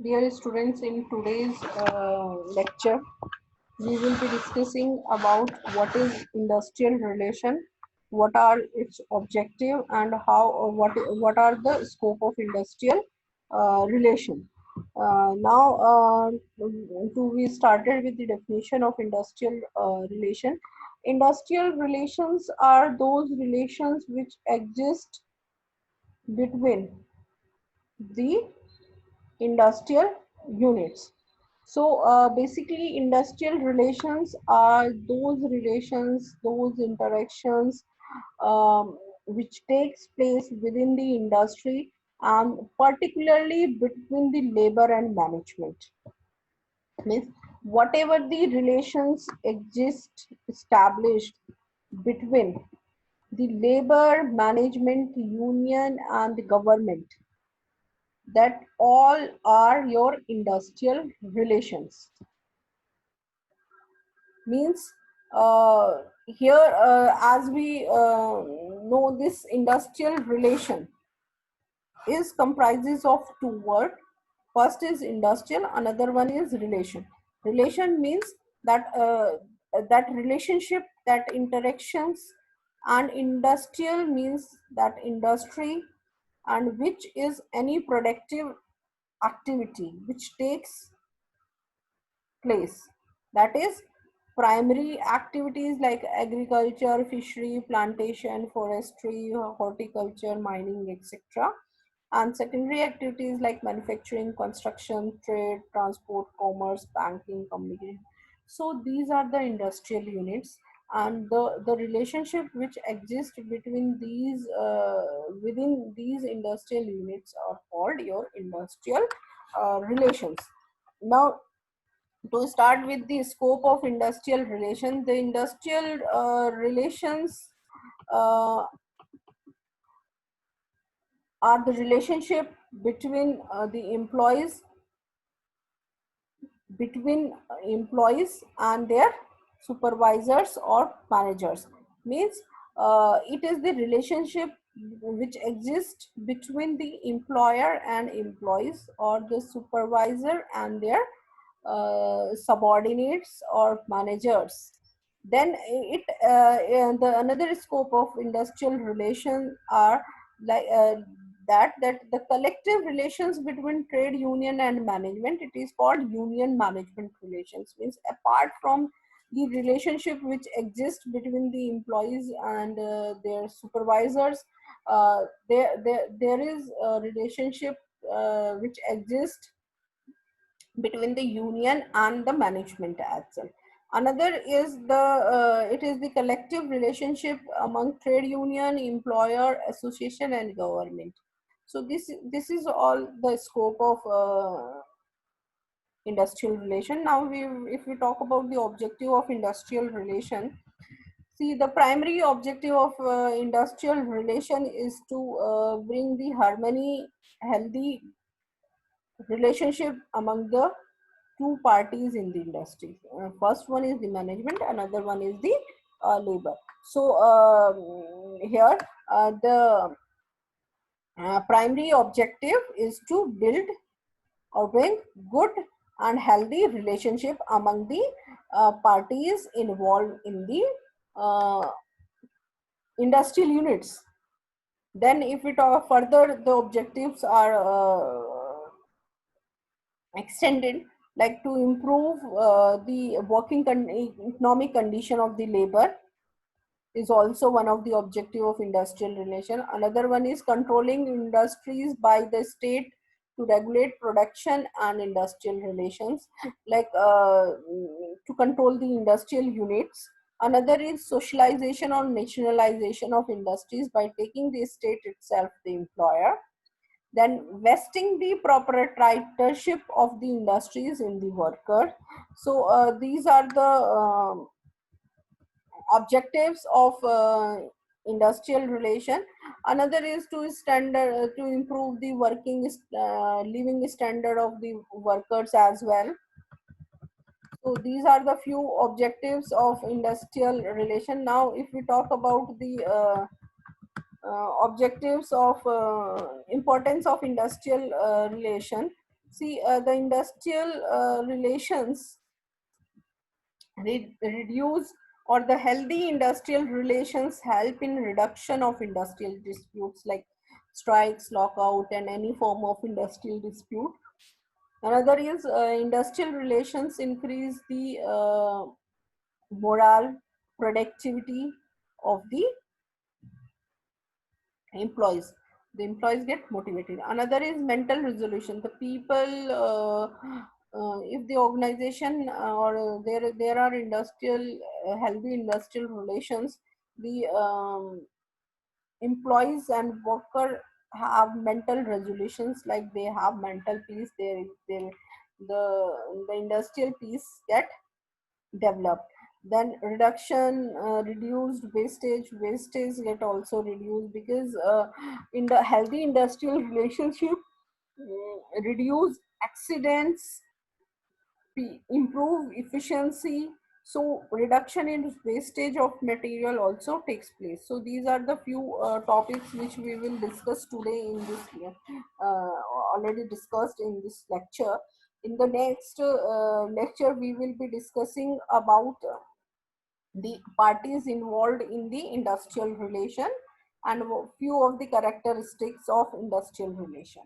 Dear students, in today's lecture, we will be discussing about what is industrial relation, what are its objective, and what are the scope of industrial relation. Now, we started with the definition of industrial relation. Industrial relations are those relations which exist between the industrial units. So basically industrial relations are those relations, those interactions which takes place within the industry and particularly between the labor and management. Means whatever the relations exist established between the labor management union and the government, that all are your industrial relations. Means here as we know, this industrial relation is comprises of two words. First is industrial, another one is relation. Relation means that relationship, that interactions, and industrial means that industry, and which is any productive activity which takes place. That is primary activities like agriculture, fishery, plantation, forestry, horticulture, mining, etc. And secondary activities like manufacturing, construction, trade, transport, commerce, banking, communication. So these are the industrial units, and the relationship which exists between these within these industrial units are called your industrial relations. Now, to start with the scope of industrial relations, the industrial relations uh, are the relationship between employees and their supervisors or managers. Means it is the relationship which exists between the employer and employees, or the supervisor and their subordinates or managers. Then the another scope of industrial relation are like that the collective relations between trade union and management, it is called union management relations. Means apart from the relationship which exists between the employees and their supervisors, there is a relationship which exists between the union and the management as well. Another is the it is the collective relationship among trade union, employer, association, and government. So this is all the scope of industrial relation. Now, if we talk about the objective of industrial relation, see, the primary objective of industrial relation is to bring the harmony, healthy relationship among the two parties in the industry. First one is the management, another one is the labor. So here the primary objective is to build or bring good and healthy relationship among the parties involved in the uh, industrial units. Then if we talk further, the objectives are extended, like to improve the economic condition of the labor is also one of the objective of industrial relation. Another one is controlling industries by the state to regulate production and industrial relations, like to control the industrial units. Another is socialization or nationalization of industries by taking the state itself the employer. Then vesting the proprietorship of the industries in the worker. So these are the objectives of industrial relation. Another is to standard to improve the living standard of the workers as well. So these are the few objectives of industrial relation. Now if we talk about the objectives of importance of industrial relation, See, the industrial relations reduce, or the healthy industrial relations help in reduction of industrial disputes like strikes, lockout, and any form of industrial dispute. Another is industrial relations increase the morale, productivity of the employees. The employees get motivated. Another is mental resolution. The people, if the organization or there are industrial healthy industrial relations, the employees and worker have mental resolutions, like they have mental peace. The industrial peace get developed. Then reduction, reduced wastage get also reduced, because in the healthy industrial relationship, reduce accidents, improve efficiency, so reduction in wastage of material also takes place. So these are the few topics which we will discuss today in this already discussed in this lecture. In the next lecture we will be discussing about the parties involved in the industrial relation and few of the characteristics of industrial relation.